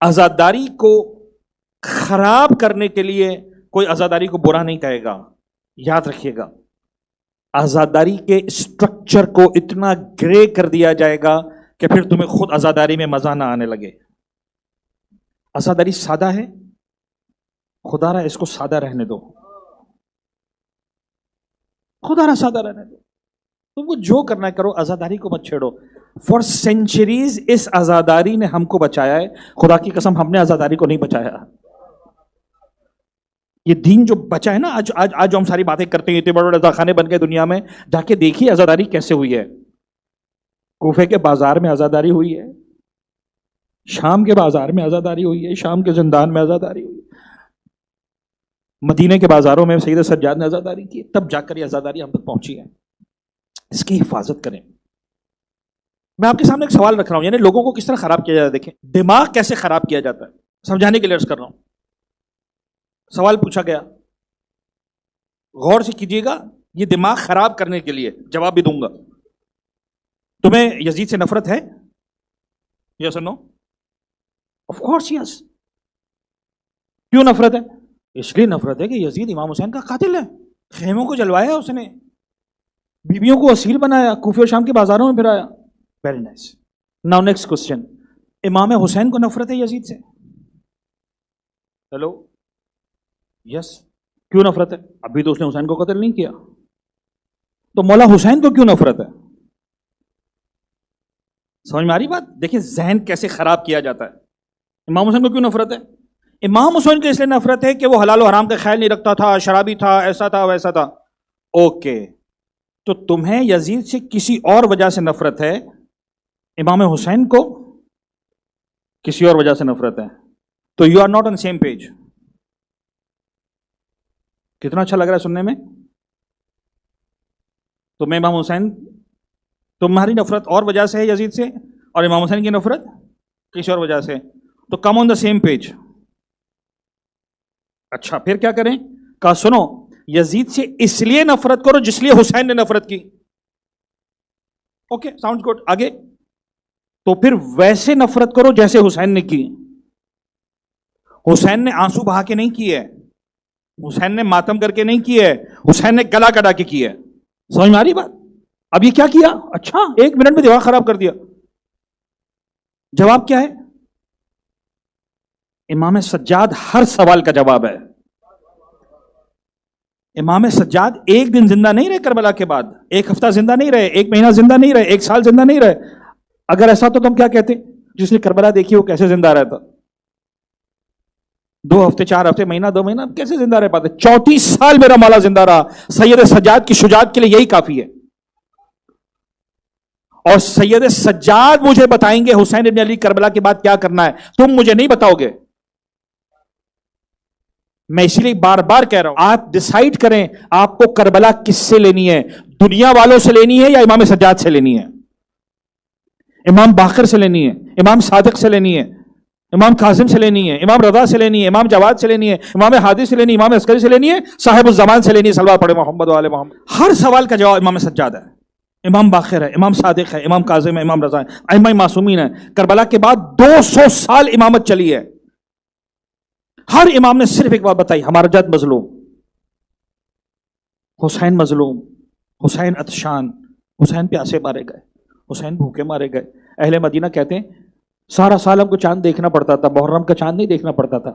عزاداری کو خراب کرنے کے لیے کوئی عزاداری کو برا نہیں کہے گا. یاد رکھیے گا, عزاداری کے اسٹرکچر کو اتنا گرے کر دیا جائے گا کہ پھر تمہیں خود عزاداری میں مزہ نہ آنے لگے. عزاداری سادہ ہے, خدا را اس کو سادہ رہنے دو, خدا را سادہ رہنے دو. تم کو جو کرنا ہے کرو, عزاداری کو مت چھیڑو. فار سینچریز اس عزاداری نے ہم کو بچایا ہے. خدا کی قسم ہم نے عزاداری کو نہیں بچایا. یہ دین جو بچا ہے نا, آج ہم ساری باتیں کرتے ہیں, اتنے بڑے بڑے رضاخانے بن گئے دنیا میں, جا کے دیکھیے عزاداری کیسے ہوئی ہے. کوفے کے بازار میں عزاداری ہوئی ہے, شام کے بازار میں عزاداری ہوئی ہے, شام کے زندان میں عزاداری ہوئی ہے, مدینے کے بازاروں میں سید سجاد نے عزاداری کی, تب جا کر یہ عزاداری ہم تک پہنچی ہے. اس کی حفاظت کریں. میں آپ کے سامنے ایک سوال رکھ رہا ہوں, یعنی لوگوں کو کس طرح خراب کیا جاتا ہے. دیکھیں دماغ کیسے خراب کیا جاتا ہے, سمجھانے کے لیے عرض کر رہا ہوں. سوال پوچھا گیا, غور سے کیجیے گا, یہ دماغ خراب کرنے کے لیے. جواب بھی دوں گا. تمہیں یزید سے نفرت ہے؟ یس اور نو؟ آف کورس یس. کیوں نفرت ہے؟ اس لیے نفرت ہے کہ یزید امام حسین کا قاتل ہے. خیموں کو جلوایا اس نے, بیویوں کو اسیر بنایا, کوفے و شام کے بازاروں میں پھرایا. Very nice. Now next question, امام حسین کو نفرت ہے یزید سے؟ Hello, yes. کیوں نفرت ہے؟ ابھی تو اس نے حسین کو قتل نہیں کیا, تو مولا حسین کو کیوں نفرت ہے؟ سمجھ میں آ رہی بات؟ دیکھیں ذہن کیسے خراب کیا جاتا ہے. امام حسین کو کیوں نفرت ہے؟ امام حسین کو اس لیے نفرت ہے کہ وہ حلال و حرام کا خیال نہیں رکھتا تھا, شرابی تھا, ایسا تھا ویسا تھا. اوکے, تو تمہیں یزید سے کسی اور وجہ سے نفرت ہے, امام حسین کو کسی اور وجہ سے نفرت ہے, تو you are not on same page. کتنا اچھا لگ رہا ہے سننے میں؟ تمہیں امام حسین, تمہاری نفرت اور وجہ سے ہے یزید سے, اور امام حسین کی نفرت کسی اور وجہ سے, تو کم آن دا سیم پیج. اچھا پھر کیا کریں؟ کہا سنو, یزید سے اس لیے نفرت کرو جس لیے حسین نے نفرت کی. Okay sound good. آگے, تو پھر ویسے نفرت کرو جیسے حسین نے کی. حسین نے آنسو بہا کے نہیں کی ہے, حسین نے ماتم کر کے نہیں کی ہے, حسین نے گلا کٹا کے کی ہے. سمجھ میں آ رہی بات؟ اب یہ کیا کیا؟ اچھا 1 منٹ میں دماغ خراب کر دیا. جواب کیا ہے؟ امام سجاد ہر سوال کا جواب ہے. امام سجاد 1 دن زندہ نہیں رہے کربلا کے بعد, 1 ہفتہ زندہ نہیں رہے, 1 مہینہ زندہ نہیں رہے, 1 سال زندہ نہیں رہے. اگر ایسا تو تم کیا کہتے؟ جس نے کربلا دیکھی وہ کیسے زندہ رہتا؟ 2 ہفتے, 4 ہفتے, مہینہ, 2 مہینہ کیسے زندہ رہ پاتے؟ 34 سال میرا مولا زندہ رہا. سید سجاد کی شجاعت کے لیے یہی کافی ہے. اور سید سجاد مجھے بتائیں گے حسین ابن علی کربلا کے بعد کیا کرنا ہے, تم مجھے نہیں بتاؤ گے. میں اسی لیے بار بار کہہ رہا ہوں, آپ ڈیسائیڈ کریں آپ کو کربلا کس سے لینی ہے, دنیا والوں سے لینی ہے یا امام سجاد سے لینی ہے, امام باقر سے لینی ہے, امام صادق سے لینی ہے, امام کاظم سے لینی ہے, امام رضا سے لینی ہے, امام جواد سے لینی ہے, امام ہادی سے لینی ہے, امام عسکری سے لینی ہے, صاحب الزمان سے لینی ہے, صلوات پڑھے محمد و آل محمد. ہر سوال کا جواب امام سجاد ہے, امام باقر ہے, امام صادق ہے, امام کاظم ہے, امام رضا ہے, ائمہ معصومین ہے. کربلا کے بعد 200 سال امامت چلی ہے. ہر امام نے صرف ایک بات بتائی, ہمارا جد مظلوم, حسین مظلوم, حسین عطشان, حسین پیاسے مارے گئے, حسین بھوکے مارے گئے. اہل مدینہ کہتے ہیں سارا سال ہم کو چاند دیکھنا پڑتا تھا, محرم کا چاند نہیں دیکھنا پڑتا تھا.